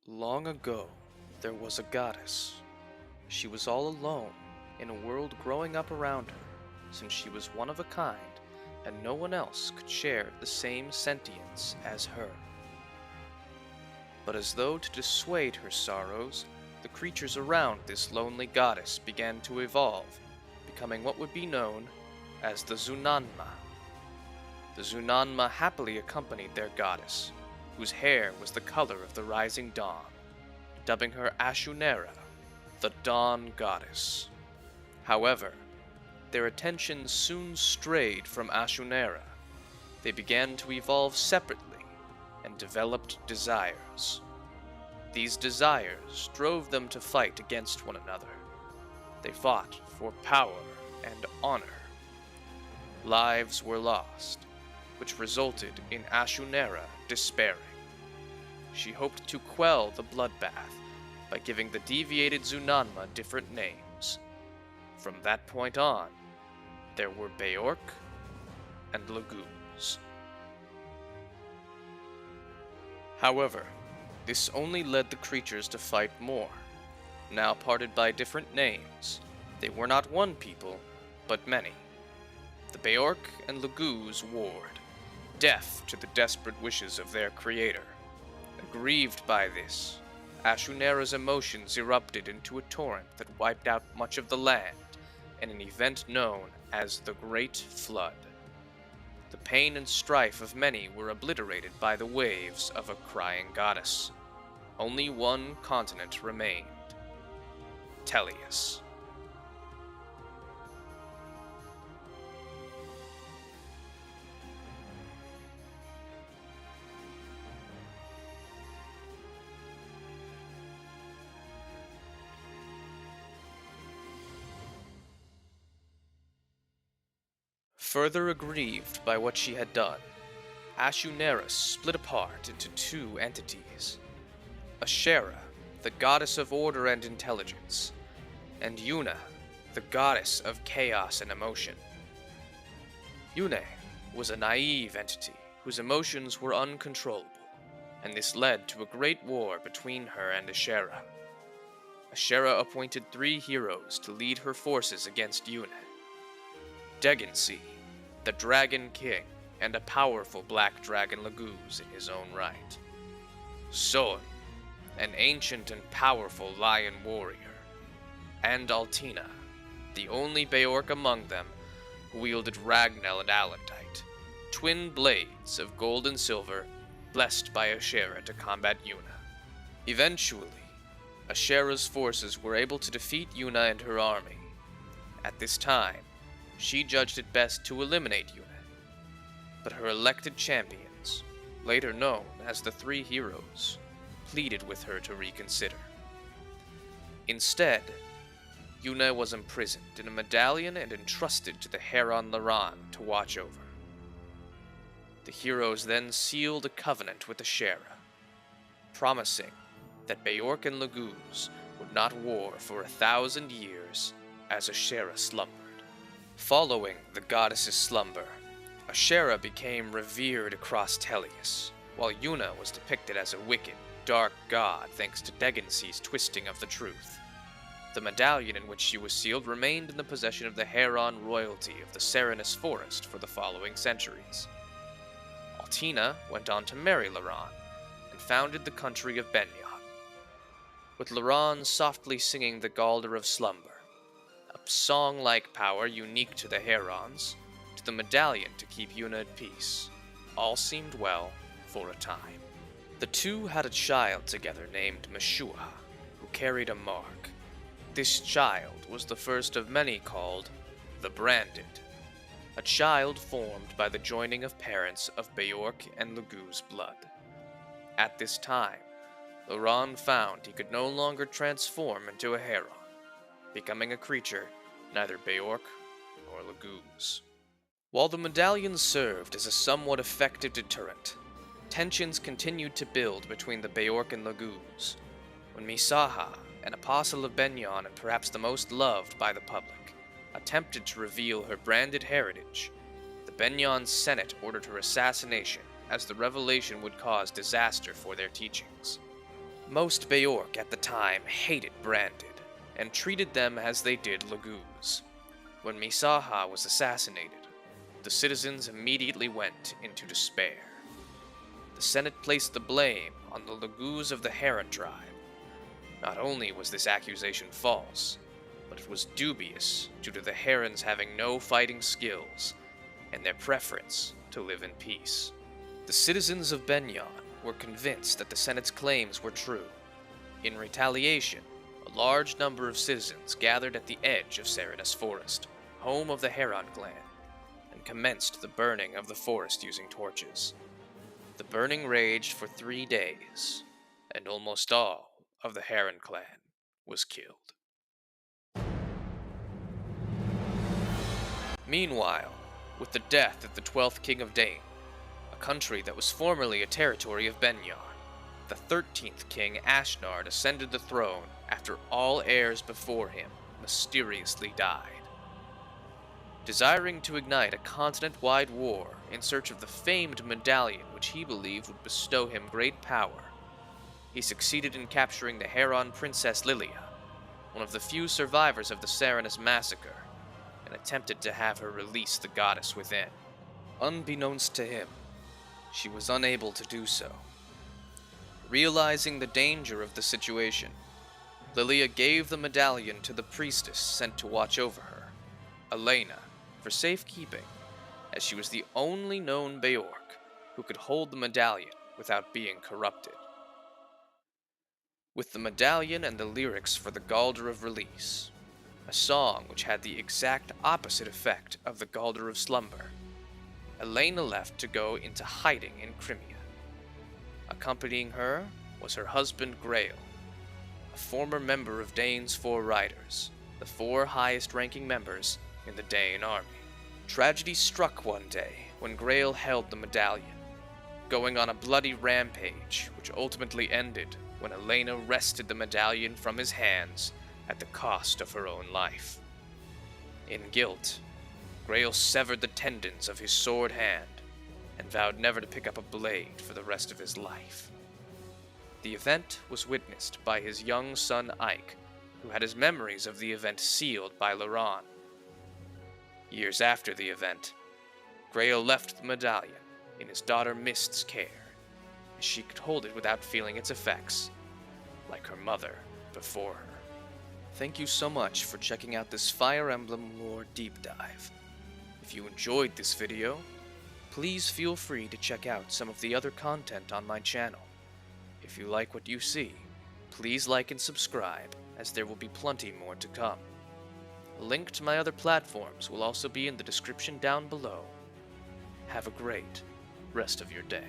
Long ago, there was a goddess. She was all alone in a world growing up around her, since she was one of a kind, and no one else could share the same sentience as her. But as though to dissuade her sorrows, the creatures around this lonely goddess began to evolve, becoming what would be known as the Zunanma. The Zunanma happily accompanied their goddess, whose hair was the color of the rising dawn, dubbing her Ashnard, the Dawn Goddess. However, their attention soon strayed from Ashnard. They began to evolve separately and developed desires. These desires drove them to fight against one another. They fought for power and honor. Lives were lost, which resulted in Ashnard despairing. She hoped to quell the bloodbath by giving the deviated Zunanma different names. From that point on, there were Beork and Laguz. However, this only led the creatures to fight more. Now parted by different names, they were not one people, but many. The Beork and Laguz warred, deaf to the desperate wishes of their creator. Aggrieved by this, Ashnard's emotions erupted into a torrent that wiped out much of the land in an event known as the Great Flood. The pain and strife of many were obliterated by the waves of a crying goddess. Only one continent remained: Tellius. Further aggrieved by what she had done, Ashnard split apart into two entities: Ashera, the goddess of order and intelligence, and Yuna, the goddess of chaos and emotion. Yuna was a naive entity whose emotions were uncontrollable, and this led to a great war between her and Ashera. Ashera appointed 3 heroes to lead her forces against Yuna: Degency, the Dragon King, and a powerful black dragon Laguz in his own right; Son, an ancient and powerful lion warrior; and Altina, the only Beork among them who wielded Ragnell and Alendite, twin blades of gold and silver, blessed by Ashera to combat Yuna. Eventually, Ashera's forces were able to defeat Yuna and her army. At this time, she judged it best to eliminate Yuna, but her elected champions, later known as the 3 heroes, pleaded with her to reconsider. Instead, Yuna was imprisoned in a medallion and entrusted to the Heron Laran to watch over. The heroes then sealed a covenant with Ashera, promising that Beork and Laguz would not war for 1,000 years as Ashera slumbered. Following the goddess's slumber, Ashera became revered across Tellius, while Yuna was depicted as a wicked, dark god thanks to Degency's twisting of the truth. The medallion in which she was sealed remained in the possession of the Heron royalty of the Serinus forest for the following centuries. Altina went on to marry Laran, and founded the country of Benyon, with Laran softly singing the Galder of Slumber, a song-like power unique to the Herons, to the medallion to keep Yuna at peace. All seemed well for a time. The two had a child together named Meshua, who carried a mark. This child was the first of many called the Branded, a child formed by the joining of parents of Beork and Laguz blood. At this time, Laran found he could no longer transform into a Heron, becoming a creature neither Beork nor Laguz. While the medallion served as a somewhat effective deterrent, tensions continued to build between the Beork and Laguz. When Misaha, an apostle of Benyon and perhaps the most loved by the public, attempted to reveal her branded heritage, the Benyon Senate ordered her assassination, as the revelation would cause disaster for their teachings. Most Beorc at the time hated Branded, and treated them as they did Laguz. When Misaha was assassinated, the citizens immediately went into despair. The Senate placed the blame on the Laguz of the Heron tribe. Not only was this accusation false, but it was dubious due to the Herons having no fighting skills and their preference to live in peace. The citizens of Benyon were convinced that the Senate's claims were true. In retaliation, a large number of citizens gathered at the edge of Serinus Forest, home of the Heron clan, and commenced the burning of the forest using torches. The burning raged for 3 days, and almost all of the Heron clan was killed. Meanwhile, with the death of the 12th King of Dane, a country that was formerly a territory of Benyon, the 13th King Ashnard ascended the throne after all heirs before him mysteriously died. Desiring to ignite a continent-wide war in search of the famed medallion which he believed would bestow him great power, he succeeded in capturing the Heron Princess Lilia, one of the few survivors of the Serinus massacre, and attempted to have her release the goddess within. Unbeknownst to him, she was unable to do so. Realizing the danger of the situation, Lilia gave the medallion to the priestess sent to watch over her, Elena, for safekeeping, as she was the only known Beorc who could hold the medallion without being corrupted. With the medallion and the lyrics for the Galder of Release, a song which had the exact opposite effect of the Galder of Slumber, Elena left to go into hiding in Crimea. Accompanying her was her husband Grail, a former member of Dane's 4 Riders, the 4 highest-ranking members in the Dane army. Tragedy struck one day when Grail held the medallion, going on a bloody rampage which ultimately ended when Elena wrested the medallion from his hands at the cost of her own life. In guilt, Grail severed the tendons of his sword hand and vowed never to pick up a blade for the rest of his life. The event was witnessed by his young son Ike, who had his memories of the event sealed by Laron. Years after the event, Grail left the medallion in his daughter Mist's care, as she could hold it without feeling its effects, like her mother before her. Thank you so much for checking out this Fire Emblem lore deep dive. If you enjoyed this video, please feel free to check out some of the other content on my channel. If you like what you see, please like and subscribe, as there will be plenty more to come. A link to my other platforms will also be in the description down below. Have a great rest of your day.